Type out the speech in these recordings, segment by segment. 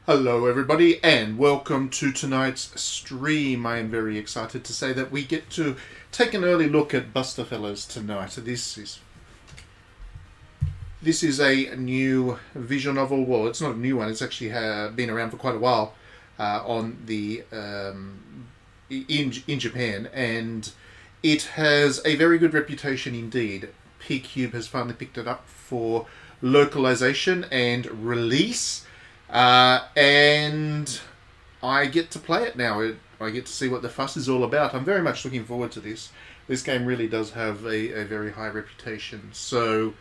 Hello everybody and welcome to tonight's stream. I am very excited to say that we get to take an early look at Bustafellows tonight. This is a new visual novel. Well, it's not a new one. It's actually been around for quite a while on the in Japan, and it has a very good reputation indeed. PQube has finally picked it up for localization and release. And I get to play it now. I get to see what the fuss is all about. I'm very much looking forward to this. This game really does have a very high reputation. So,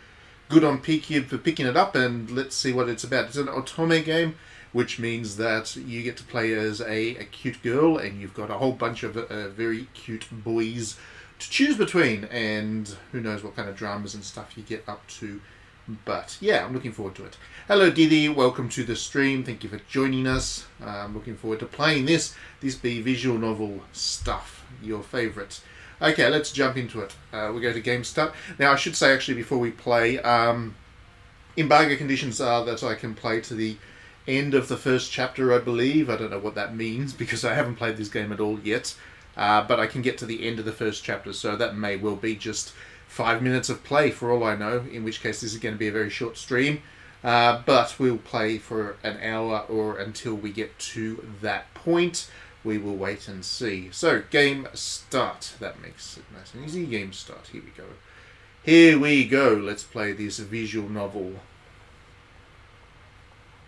good on PQube for picking it up, and let's see what it's about. It's an otome game, which means that you get to play as a cute girl, and you've got a whole bunch of very cute boys to choose between, and who knows what kind of dramas and stuff you get up to. But yeah, I'm looking forward to it. Hello Didi, welcome to the stream. Thank you for joining us. I'm looking forward to playing this. This be visual novel stuff, your favourite. Okay, let's jump into it. We go to game start. Now I should say actually before we play, embargo conditions are that I can play to the end of the first chapter, I believe. I don't know what that means because I haven't played this game at all yet. But I can get to the end of the first chapter, so that may well be just 5 minutes of play for all I know, in which case this is going to be a very short stream. But we'll play for an hour or until we get to that point. We will wait and see. So, game start. That makes it nice and easy. Game start. Here we go. Here we go. Let's play this visual novel.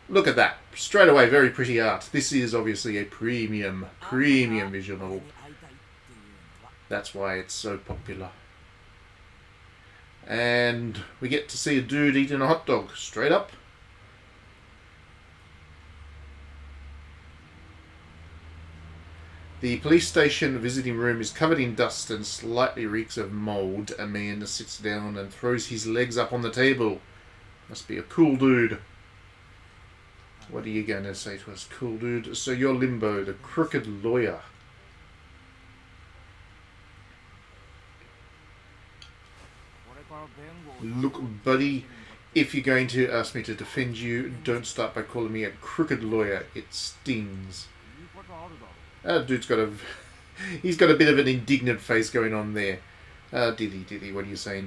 Look at that. Straight away, very pretty art. This is obviously a premium visual novel. That's why it's so popular. And we get to see a dude eating a hot dog straight up. The police station visiting room is covered in dust and slightly reeks of mold. A man sits down and throws his legs up on the table. Must be a cool dude. What are you going to say to us, cool dude? So you're Limbo, the crooked lawyer. Look, buddy, if you're going to ask me to defend you, don't start by calling me a crooked lawyer. It stings. Dude's got he's got a bit of an indignant face going on there. Diddy, what are you saying?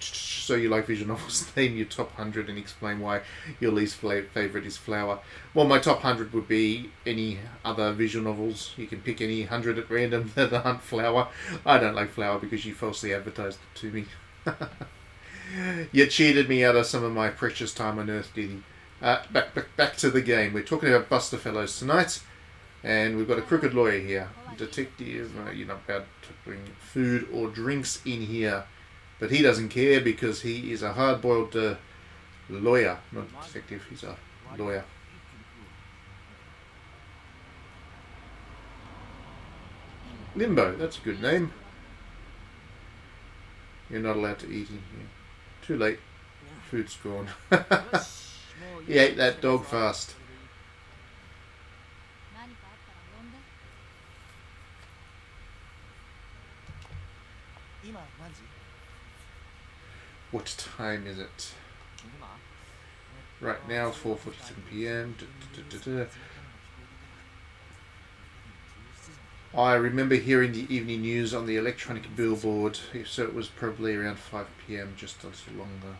So you like visual novels? Name your top 100 and explain why your least favourite is Flower. Well, my top 100 would be any other visual novels. You can pick any 100 at random that aren't Flower. I don't like Flower because you falsely advertised it to me. You cheated me out of some of my precious time on Earth, Diddy. Back to the game. We're talking about Bustafellows tonight. And we've got a crooked lawyer here. Detective, you're not about to bring food or drinks in here. But he doesn't care because he is a hard-boiled lawyer. Not a detective, he's a lawyer. Limbo, that's a good name. You're not allowed to eat in here. Too late. Food's gone. He ate that dog fast. What time is it? Right now, 4:47 p.m. I remember hearing the evening news on the electronic billboard, so it was probably around 5 p.m, just a little longer.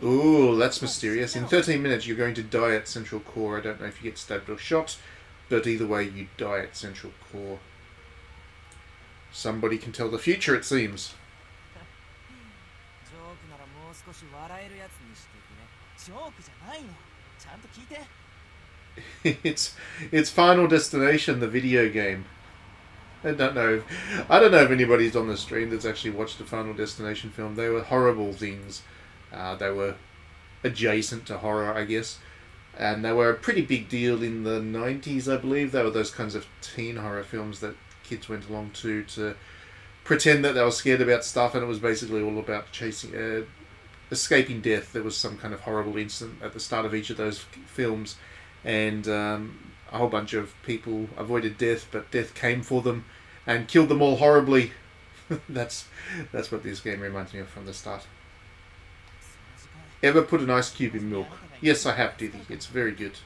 Ooh, that's mysterious. In 13 minutes you're going to die at Central Core. I don't know if you get stabbed or shot, but either way you die at Central Core. Somebody can tell the future, it seems. It's Final Destination, the video game. I don't know if anybody's on the stream that's actually watched the Final Destination film. They were horrible things. They were adjacent to horror, I guess. And they were a pretty big deal in the 90s, I believe. They were those kinds of teen horror films that kids went along to pretend that they were scared about stuff, and it was basically all about escaping death. There was some kind of horrible incident at the start of each of those films, and a whole bunch of people avoided death, but death came for them and killed them all horribly. That's what this game reminds me of from the start. Ever put an ice cube in milk? Yes, I have, Diddy. It's very good.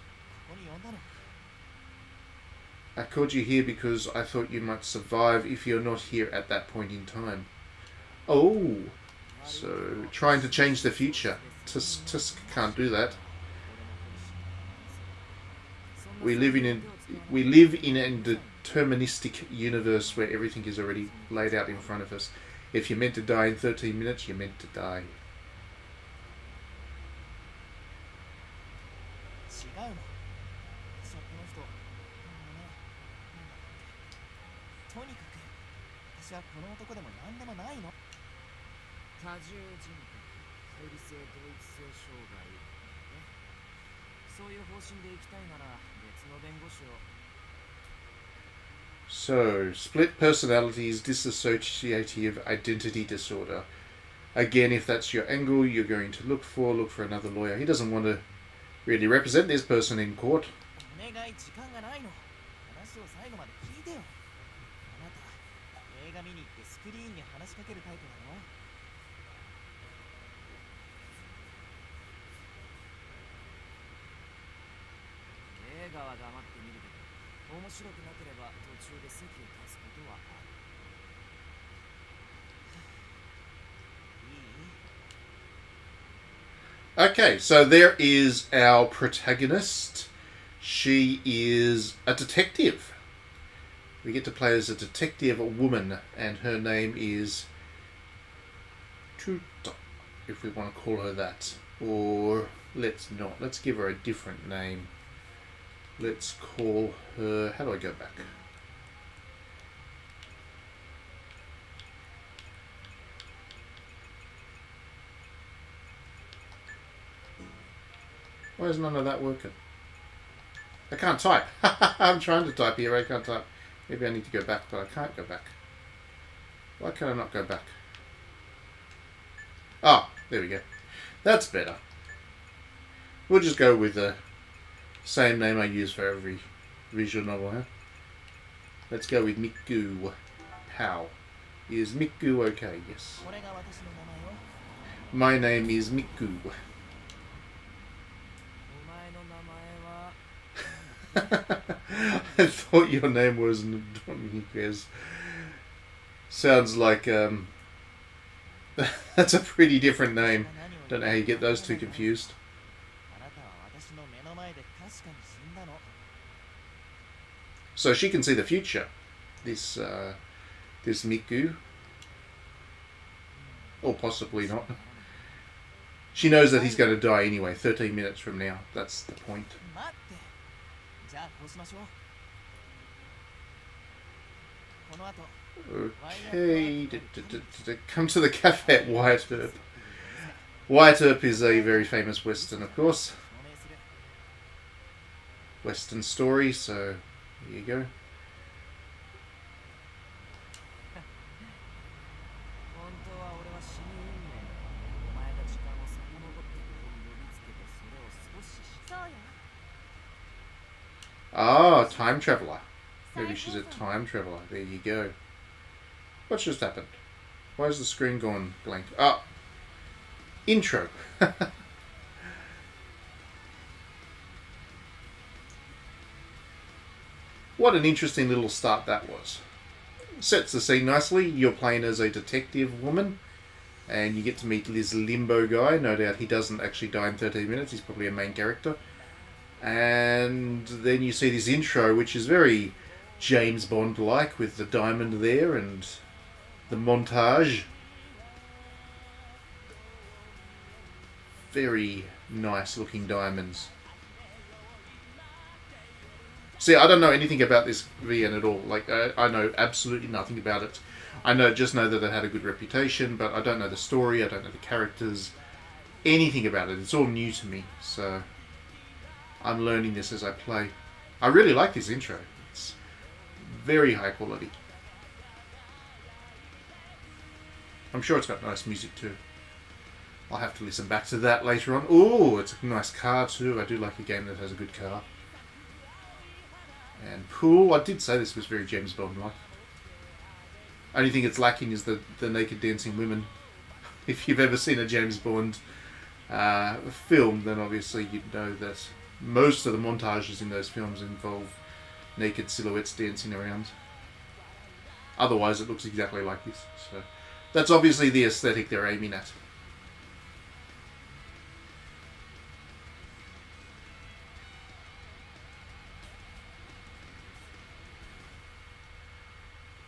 I called you here because I thought you might survive if you're not here at that point in time. Oh, so trying to change the future. Tusk can't do that. We live in a deterministic universe where everything is already laid out in front of us. If you're meant to die in 13 minutes, you're meant to die. So, split personalities, dissociative identity disorder. Again, if that's your angle you're going to look for another lawyer. He doesn't want to really represent this person in court. Okay, so there is our protagonist. She is a detective. We get to play as a detective woman, and her name is Tuta, if we want to call her that. Or let's not. Let's give her a different name. Let's call her... How do I go back? Why is none of that working? I can't type. I'm trying to type here. I can't type. Maybe I need to go back, but I can't go back. Why can I not go back? Ah, there we go. That's better. We'll just go with the same name I use for every visual novel, huh? Let's go with Miku. How? Is Miku okay? Yes. My name is Miku. I thought your name was Ndonikes. Sounds like that's a pretty different name. Don't know how you get those two confused. So she can see the future. This Miku, or possibly not. She knows that he's going to die anyway. 13 minutes from now. That's the point. Okay, come to the cafe at Wyatt Earp. Wyatt Earp is a very famous Western, of course. Western story, so there you go. Ah, time traveller. Maybe she's a time traveller. There you go. What's just happened? Why is the screen gone blank? Ah! Intro. What an interesting little start that was. Sets the scene nicely. You're playing as a detective woman, and you get to meet this limbo guy. No doubt he doesn't actually die in 13 minutes. He's probably a main character. And then you see this intro, which is very James Bond-like, with the diamond there and the montage. Very nice looking diamonds. See, I don't know anything about this VN at all. Like, I know absolutely nothing about it. Just know that it had a good reputation, but I don't know the story, I don't know the characters, anything about it. It's all new to me, so I'm learning this as I play. I really like this intro. It's very high quality. I'm sure it's got nice music too. I'll have to listen back to that later on. Oh, it's a nice car too. I do like a game that has a good car. And Pool, I did say this was very James Bond-like. Only thing it's lacking is the naked dancing women. If you've ever seen a James Bond film, then obviously you'd know that most of the montages in those films involve naked silhouettes dancing around. Otherwise, it looks exactly like this. So that's obviously the aesthetic they're aiming at.